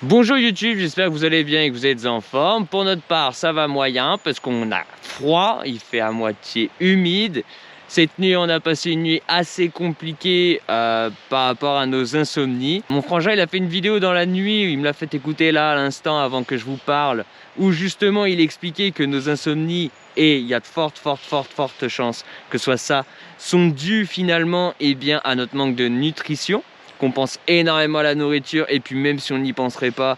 Bonjour YouTube, j'espère que vous allez bien et que vous êtes en forme. Pour notre part, ça va moyen parce qu'on a froid, il fait à moitié humide. Cette nuit, on a passé une nuit assez compliquée par rapport à nos insomnies. Mon frangin, il a fait une vidéo dans la nuit, il me l'a fait écouter là à l'instant avant que je vous parle, où justement il expliquait que nos insomnies, et il y a de fortes chances que ce soit ça, sont dues finalement à notre manque de nutrition, qu'on pense énormément à la nourriture, et puis même si on n'y penserait pas,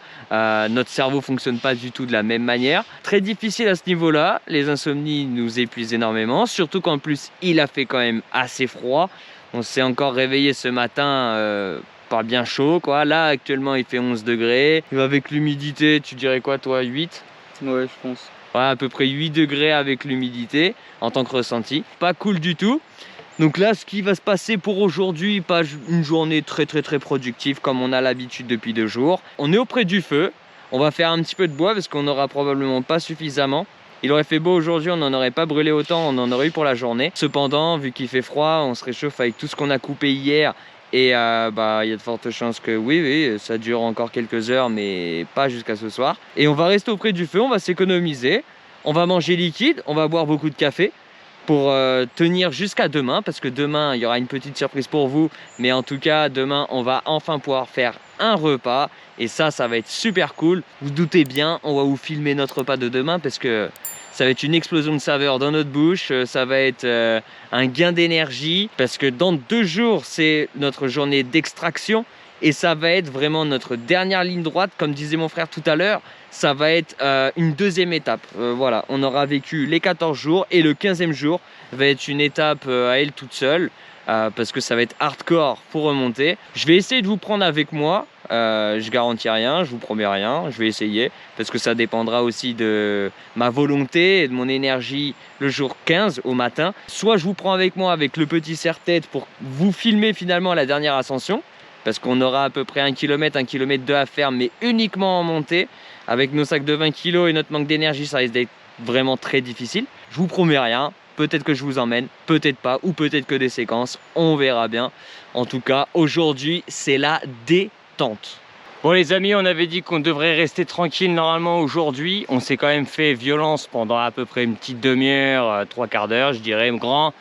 notre cerveau fonctionne pas du tout de la même manière. Très difficile à ce niveau-là, les insomnies nous épuisent énormément, surtout qu'en plus il a fait quand même assez froid. On s'est encore réveillé ce matin par bien chaud quoi. Là actuellement il fait 11 degrés, avec l'humidité tu dirais quoi toi, 8? Ouais, je pense. Ouais, à peu près 8 degrés avec l'humidité en tant que ressenti, pas cool du tout. Donc là, ce qui va se passer pour aujourd'hui, pas une journée très productive comme on a l'habitude depuis 2 jours. On est auprès du feu, on va faire un petit peu de bois parce qu'on n'aura probablement pas suffisamment. Il aurait fait beau aujourd'hui, on n'en aurait pas brûlé autant, on en aurait eu pour la journée. Cependant, vu qu'il fait froid, on se réchauffe avec tout ce qu'on a coupé hier. Et il y a de fortes chances que oui, ça dure encore quelques heures, mais pas jusqu'à ce soir. Et on va rester auprès du feu, on va s'économiser, on va manger liquide, on va boire beaucoup de café pour tenir jusqu'à demain, parce que demain il y aura une petite surprise pour vous, mais en tout cas demain on va enfin pouvoir faire un repas et ça va être super cool. Vous doutez bien, on va vous filmer notre repas de demain parce que ça va être une explosion de saveurs dans notre bouche, ça va être un gain d'énergie parce que dans 2 jours c'est notre journée d'extraction et ça va être vraiment notre dernière ligne droite, comme disait mon frère tout à l'heure. Ça va être une deuxième étape. Voilà, on aura vécu les 14 jours et le 15e jour va être une étape à elle toute seule parce que ça va être hardcore pour remonter. Je vais essayer de vous prendre avec moi. Je garantis rien, je vous promets rien, je vais essayer parce que ça dépendra aussi de ma volonté et de mon énergie le jour 15 au matin. Soit je vous prends avec moi avec le petit serre-tête pour vous filmer finalement la dernière ascension, parce qu'on aura à peu près 1 km, 1 km 2 à faire, mais uniquement en montée. Avec nos sacs de 20 kg et notre manque d'énergie, ça risque d'être vraiment très difficile. Je vous promets rien, peut-être que je vous emmène, peut-être pas, ou peut-être que des séquences, on verra bien. En tout cas, aujourd'hui, c'est la détente. Bon les amis, on avait dit qu'on devrait rester tranquille normalement aujourd'hui. On s'est quand même fait violence pendant à peu près une petite demi-heure, 3/4 d'heure, je dirais, grand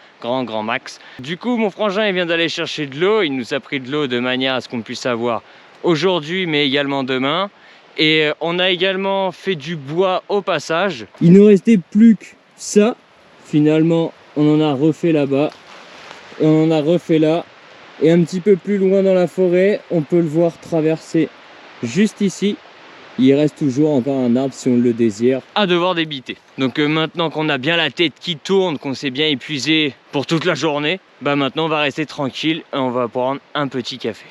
max. Du coup, mon frangin il vient d'aller chercher de l'eau. Il nous a pris de l'eau de manière à ce qu'on puisse avoir aujourd'hui, mais également demain. Et on a également fait du bois au passage. Il ne restait plus que ça. Finalement, on en a refait là-bas. Et on en a refait là. Et un petit peu plus loin dans la forêt, on peut le voir traverser juste ici. Il reste toujours encore un arbre si on le désire à devoir débiter. Donc maintenant qu'on a bien la tête qui tourne, qu'on s'est bien épuisé pour toute la journée, bah maintenant on va rester tranquille et on va prendre un petit café.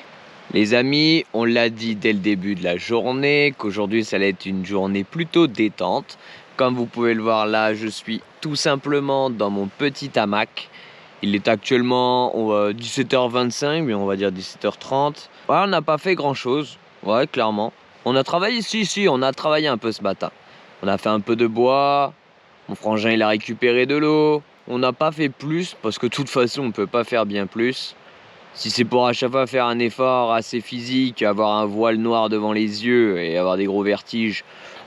Les amis, on l'a dit dès le début de la journée qu'aujourd'hui ça allait être une journée plutôt détente. Comme vous pouvez le voir là, je suis tout simplement dans mon petit hamac. Il est actuellement 17h25, mais on va dire 17h30. Ouais, on n'a pas fait grand chose, ouais, clairement. On a travaillé, si, on a travaillé un peu ce matin. On a fait un peu de bois, mon frangin il a récupéré de l'eau. On n'a pas fait plus, parce que de toute façon on ne peut pas faire bien plus. Si c'est pour à chaque fois faire un effort assez physique, avoir un voile noir devant les yeux et avoir des gros vertiges,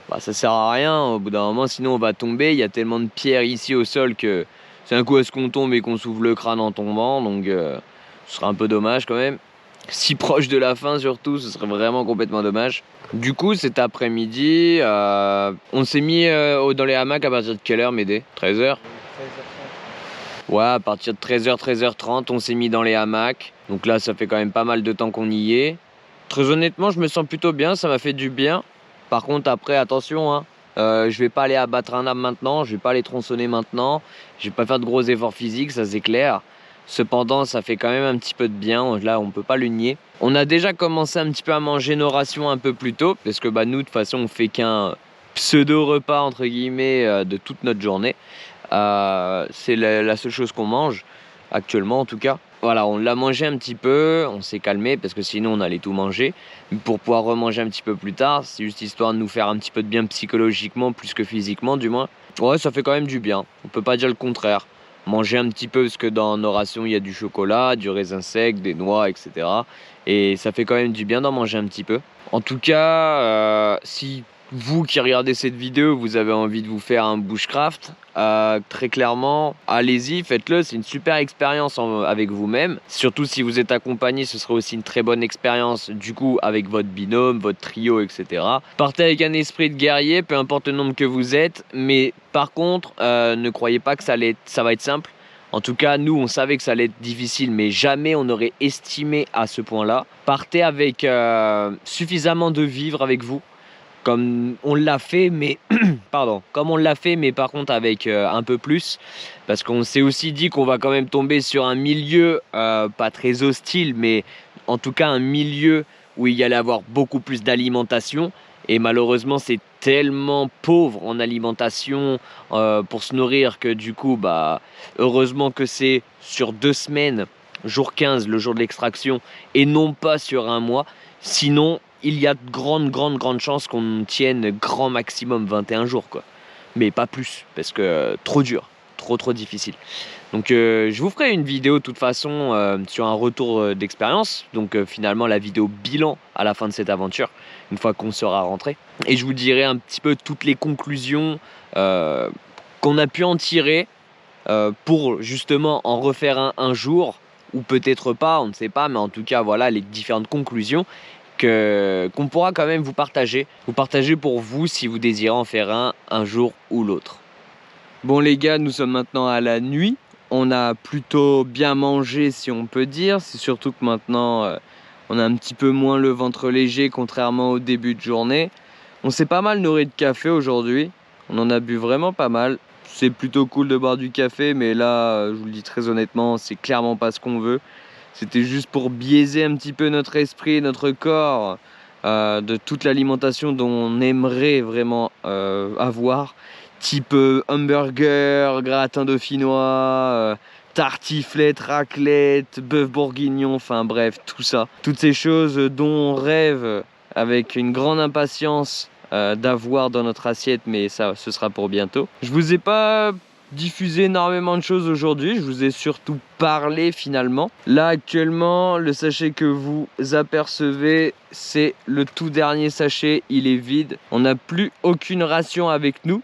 bah ça sert à rien. Au bout d'un moment, sinon on va tomber. Il y a tellement de pierres ici au sol que c'est un coup à ce qu'on tombe et qu'on s'ouvre le crâne en tombant. Donc ce serait un peu dommage quand même. Si proche de la fin surtout, ce serait vraiment complètement dommage. Du coup, cet après-midi, on s'est mis dans les hamacs à partir de quelle heure, Médée? 13h? Ouais, à partir de 13h, 13h30, on s'est mis dans les hamacs. Donc là, ça fait quand même pas mal de temps qu'on y est. Très honnêtement, je me sens plutôt bien, ça m'a fait du bien. Par contre, après, attention, hein, je vais pas aller abattre un arbre maintenant, je vais pas aller tronçonner maintenant, je vais pas faire de gros efforts physiques, ça c'est clair. Cependant, ça fait quand même un petit peu de bien, là, on peut pas le nier. On a déjà commencé un petit peu à manger nos rations un peu plus tôt, parce que bah, nous, de toute façon, on fait qu'un pseudo-repas, entre guillemets, de toute notre journée. C'est la seule chose qu'on mange, actuellement en tout cas. Voilà, on l'a mangé un petit peu, on s'est calmé parce que sinon on allait tout manger. Pour pouvoir remanger un petit peu plus tard, c'est juste histoire de nous faire un petit peu de bien psychologiquement, plus que physiquement du moins. Ouais, ça fait quand même du bien, on peut pas dire le contraire. manger un petit peu parce que dans nos rations il y a du chocolat, du raisin sec, des noix, etc. Et ça fait quand même du bien d'en manger un petit peu. En tout cas, si vous qui regardez cette vidéo, vous avez envie de vous faire un bushcraft, très clairement, allez-y, faites-le. C'est une super expérience avec vous-même. Surtout si vous êtes accompagné, ce sera aussi une très bonne expérience du coup avec votre binôme, votre trio, etc. Partez avec un esprit de guerrier, peu importe le nombre que vous êtes. Mais par contre, ne croyez pas que ça va être simple. En tout cas, nous, on savait que ça allait être difficile, mais jamais on aurait estimé à ce point-là. Partez avec suffisamment de vivres avec vous, comme on l'a fait, mais pardon, comme on l'a fait, mais par contre avec un peu plus, parce qu'on s'est aussi dit qu'on va quand même tomber sur un milieu pas très hostile, mais en tout cas un milieu où il y allait avoir beaucoup plus d'alimentation. Et malheureusement, c'est tellement pauvre en alimentation pour se nourrir que du coup, bah, heureusement que c'est sur 2 semaines, jour 15, le jour de l'extraction, et non pas sur un mois. Sinon, il y a de grandes chances qu'on tienne grand maximum 21 jours, quoi. Mais pas plus, parce que trop dur, trop difficile. Donc je vous ferai une vidéo de toute façon sur un retour d'expérience. Donc finalement la vidéo bilan à la fin de cette aventure, une fois qu'on sera rentré. Et je vous dirai un petit peu toutes les conclusions qu'on a pu en tirer pour justement en refaire un jour, ou peut-être pas, on ne sait pas, mais en tout cas voilà les différentes conclusions qu'on pourra quand même vous partager pour vous si vous désirez en faire un jour ou l'autre. Bon les gars, nous sommes maintenant à la nuit. On a plutôt bien mangé si on peut dire. C'est surtout que maintenant on a un petit peu moins le ventre léger contrairement au début de journée. On s'est pas mal nourri de café aujourd'hui. On en a bu vraiment pas mal. C'est plutôt cool de boire du café, mais là je vous le dis très honnêtement, c'est clairement pas ce qu'on veut. C'était juste pour biaiser un petit peu notre esprit, notre corps de toute l'alimentation dont on aimerait vraiment avoir. Type hamburger, gratin dauphinois, tartiflette, raclette, bœuf bourguignon, enfin bref, tout ça. Toutes ces choses dont on rêve avec une grande impatience d'avoir dans notre assiette, mais ça, ce sera pour bientôt. Je vous ai pas diffusé énormément de choses aujourd'hui, je vous ai surtout parlé finalement. Là actuellement, le sachet que vous apercevez, c'est le tout dernier sachet, il est vide. On n'a plus aucune ration avec nous.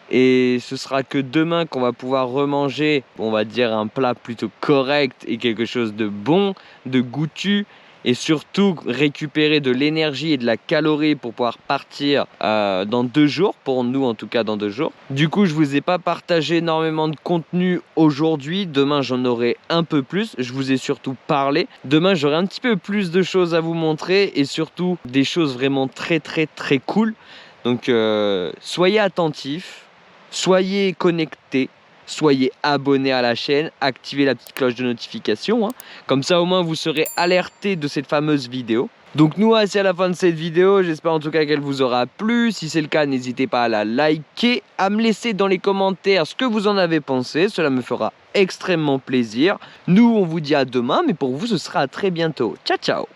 Et ce sera que demain qu'on va pouvoir remanger, on va dire un plat plutôt correct et quelque chose de bon, de goûtu, et surtout récupérer de l'énergie et de la calorie pour pouvoir partir dans 2 jours, pour nous en tout cas dans 2 jours. Du coup je vous ai pas partagé énormément de contenu aujourd'hui, demain j'en aurai un peu plus, je vous ai surtout parlé. Demain j'aurai un petit peu plus de choses à vous montrer et surtout des choses vraiment très cool. Donc soyez attentifs. Soyez connectés, soyez abonnés à la chaîne, activez la petite cloche de notification, hein. Comme ça au moins vous serez alertés de cette fameuse vidéo. Donc nous voici à la fin de cette vidéo, j'espère en tout cas qu'elle vous aura plu. Si c'est le cas, n'hésitez pas à la liker, à me laisser dans les commentaires ce que vous en avez pensé, cela me fera extrêmement plaisir. Nous on vous dit à demain, mais pour vous ce sera à très bientôt. Ciao ciao.